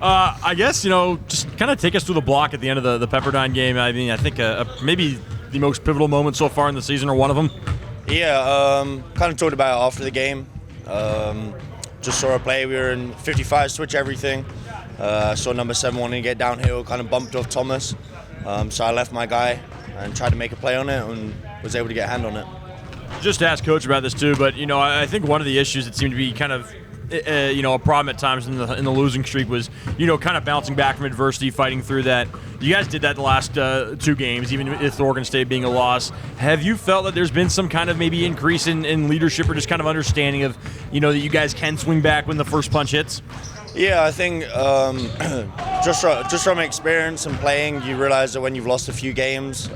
I guess, just kind of take us through the block at the end of the Pepperdine game. I mean, I think maybe the most pivotal moment so far in the season or one of them. Yeah, kind of talked about it after the game. Just saw a play. We were in 55, switch everything. Saw number 7 wanting to get downhill, kind of bumped off Thomas. So I left my guy and tried to make a play on it and was able to get a hand on it. Just to ask Coach about this too, but I think one of the issues that seemed to be kind of a problem at times in the losing streak was kind of bouncing back from adversity, fighting through that. You guys did that the last 2 games, even with Oregon State being a loss. Have you felt that there's been some kind of maybe increase in leadership or just kind of understanding of that you guys can swing back when the first punch hits? Yeah, I think just from experience and playing, you realize that when you've lost a few games,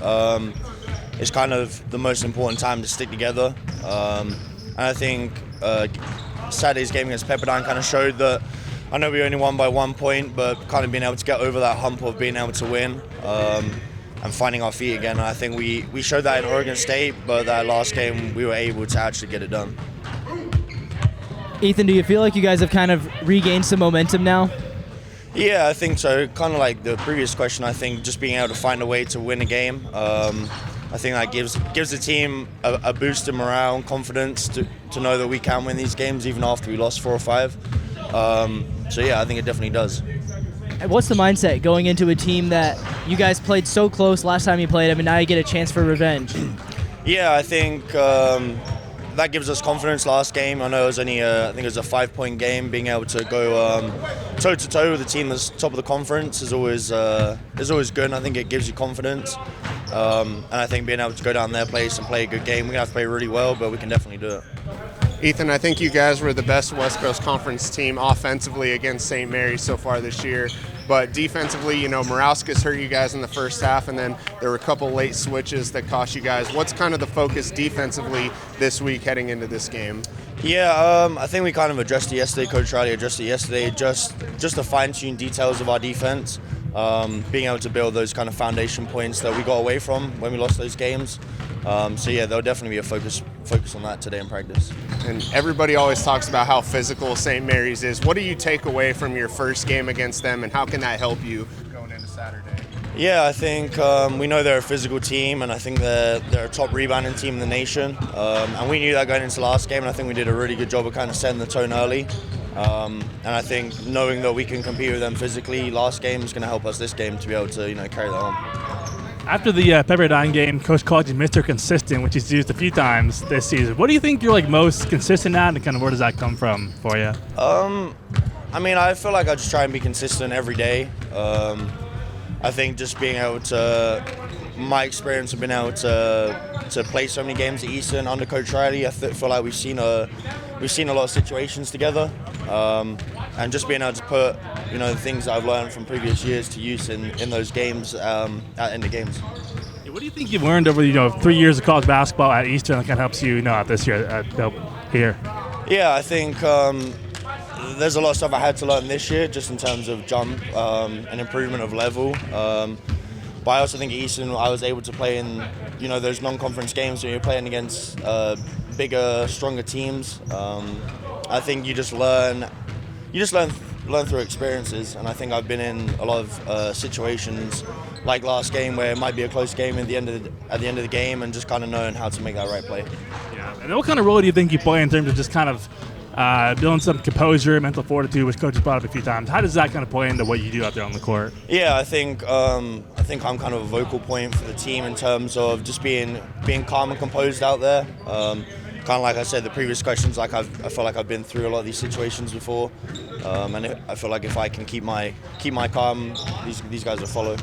it's kind of the most important time to stick together. And I think Saturday's game against Pepperdine kind of showed that. I know we only won by 1 point, but kind of being able to get over that hump of being able to win and finding our feet again. And I think we showed that in Oregon State, but that last game we were able to actually get it done. Ethan, do you feel like you guys have kind of regained some momentum now? Yeah, I think so. Kind of like the previous question, I think just being able to find a way to win a game, I think that gives the team a boost in morale and confidence to know that we can win these games even after we lost 4 or 5. So yeah, I think it definitely does. And what's the mindset going into a team that you guys played so close last time you played them, and now you get a chance for revenge? Yeah, I think that gives us confidence. Last game, I know it was only I think it was a 5-point game. Being able to go toe to toe with a team that's top of the conference is always good. And I think it gives you confidence. And I think being able to go down their place and play a good game, we're gonna have to play really well, but we can definitely do it. Ethan, I think you guys were the best West Coast Conference team offensively against St. Mary's so far this year. But defensively, Morauskas hurt you guys in the first half, and then there were a couple late switches that cost you guys. What's kind of the focus defensively this week heading into this game? Yeah, I think we kind of addressed it yesterday. Coach Riley addressed it yesterday. Just the fine-tuned details of our defense, being able to build those kind of foundation points that we got away from when we lost those games. So yeah, there'll definitely be a focus on that today in practice. And everybody always talks about how physical St. Mary's is. What do you take away from your first game against them, and how can that help you going into Saturday? Yeah, I think we know they're a physical team, and I think they're a top rebounding team in the nation. And we knew that going into the last game, and I think we did a really good job of kind of setting the tone early. And I think knowing that we can compete with them physically last game is going to help us this game to be able to carry that on. After the Pepperdine game, Coach called you Mr. Consistent, which he's used a few times this season. What do you think you're most consistent at, and kind of where does that come from for you? I mean, I feel like I just try and be consistent every day. I think just being able to, my experience of being able to play so many games at Eastern under Coach Riley, I feel like we've seen a lot of situations together, and just being able to put the things that I've learned from previous years to use in those games at end of games. What do you think you've learned over 3 years of college basketball at Eastern that kind of helps you out this year here? Yeah, I think there's a lot of stuff I had to learn this year just in terms of jump and improvement of level. But I also think at Eastern I was able to play in those non-conference games when you're playing against bigger, stronger teams. I think you just learn through experiences, and I think I've been in a lot of situations like last game where it might be a close game at the end of the game, and just kind of knowing how to make that right play. Yeah. And what kind of role do you think you play in terms of just kind of building some composure, mental fortitude, which Coach has brought up a few times? How does that kind of play into what you do out there on the court? Yeah, I think I'm kind of a vocal point for the team in terms of just being calm and composed out there. Kind of like I said, the previous questions, I feel like I've been through a lot of these situations before, and I feel like if I can keep my calm, these guys will follow.